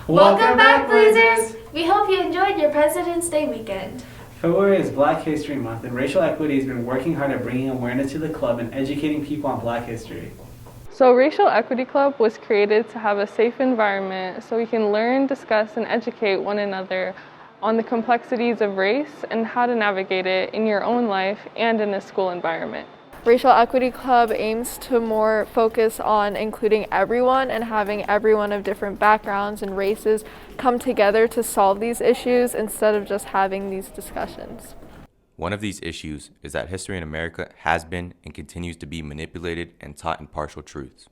Welcome back, Blazers! We hope you enjoyed your President's Day weekend. February is Black History Month, and Racial Equity has been working hard at bringing awareness to the club and educating people on Black history. So Racial Equity Club was created to have a safe environment so we can learn, discuss, and educate one another on the complexities of race and how to navigate it in your own life and in a school environment. Racial Equity Club aims to more focus on including everyone and having everyone of different backgrounds and races come together to solve these issues instead of just having these discussions. One of these issues is that history in America has been and continues to be manipulated and taught in partial truths.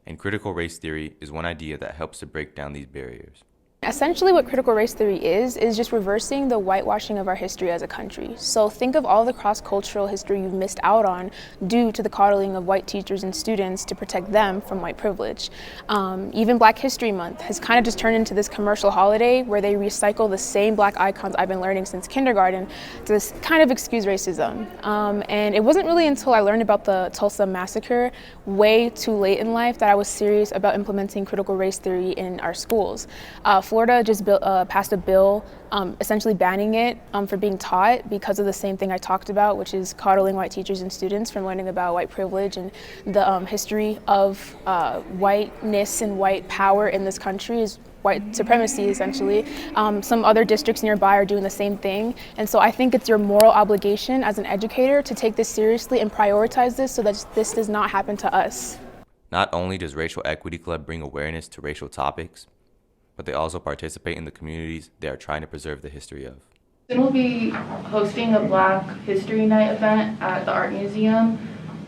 And critical race theory is one idea that helps to break down these barriers. Essentially what critical race theory is just reversing the whitewashing of our history as a country. So think of all the cross-cultural history you've missed out on due to the coddling of white teachers and students to protect them from white privilege. Even Black History Month has kind of just turned into this commercial holiday where they recycle the same Black icons I've been learning since kindergarten to kind of excuse racism. And it wasn't really until I learned about the Tulsa massacre way too late in life that I was serious about implementing critical race theory in our schools. Florida just passed a bill essentially banning it for being taught because of the same thing I talked about, which is coddling white teachers and students from learning about white privilege and the history of whiteness and white power in this country is white supremacy, essentially. Some other districts nearby are doing the same thing. And so I think it's your moral obligation as an educator to take this seriously and prioritize this so that this does not happen to us. Not only does Racial Equity Club bring awareness to racial topics, but they also participate in the communities they are trying to preserve the history of. We'll be hosting a Black History Night event at the Art Museum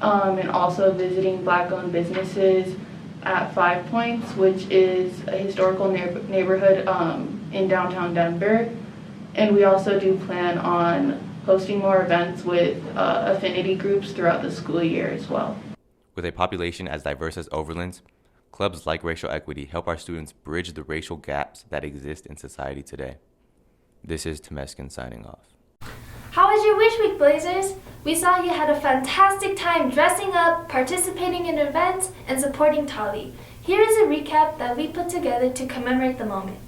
and also visiting Black-owned businesses at 5 Points, which is a historical neighborhood in downtown Denver. And we also do plan on hosting more events with affinity groups throughout the school year as well. With a population as diverse as Overland's, clubs like Racial Equity help our students bridge the racial gaps that exist in society today. This is Temeskin signing off. How was your Wish Week, Blazers? We saw you had a fantastic time dressing up, participating in events, and supporting Tali. Here is a recap that we put together to commemorate the moment.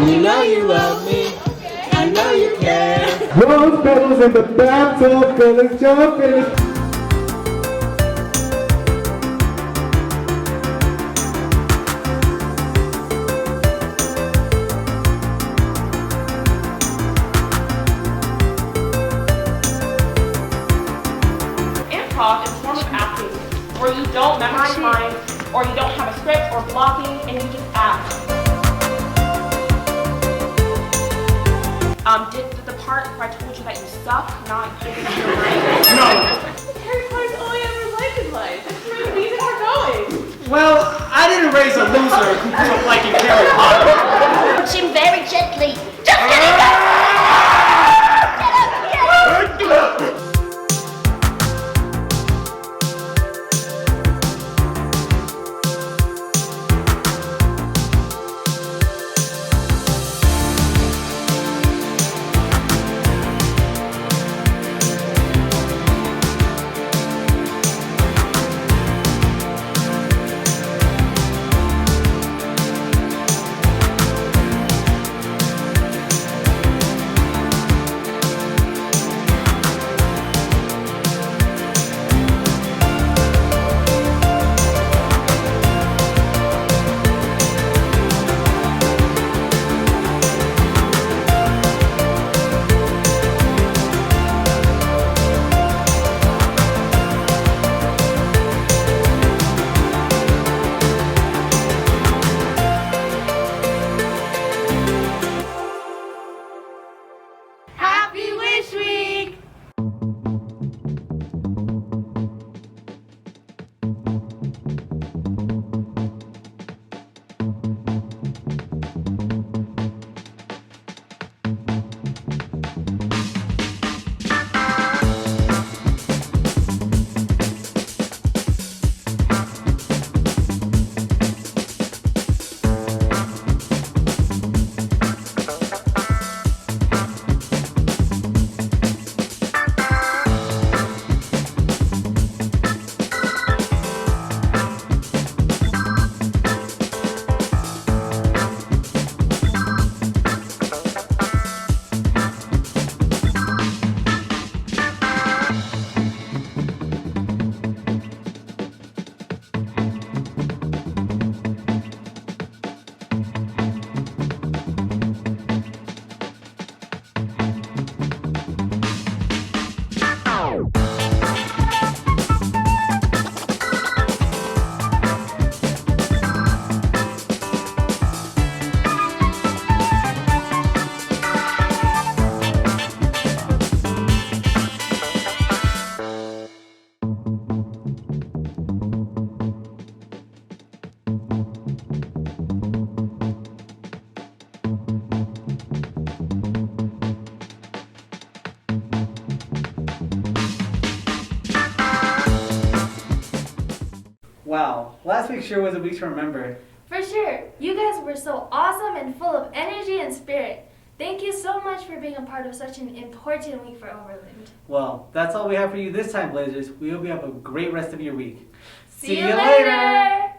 You know you love me, I know you care. Rose petals in the bathtub, feeling jumping. Improv is a form of acting where you don't memorize lines or you don't have a script or blocking and you just act. Did the part where I told you that you suck not get into your brain? No! Harry Potter's all I ever liked in life. That's the main reason we're going. Well, I didn't raise a loser who grew up liking Harry Potter. Touch him very gently. Just let it go! Get up, get up! Wow, last week sure was a week to remember. For sure. You guys were so awesome and full of energy and spirit. Thank you so much for being a part of such an important week for Overland. Well, that's all we have for you this time, Blazers. We hope you have a great rest of your week. See you later!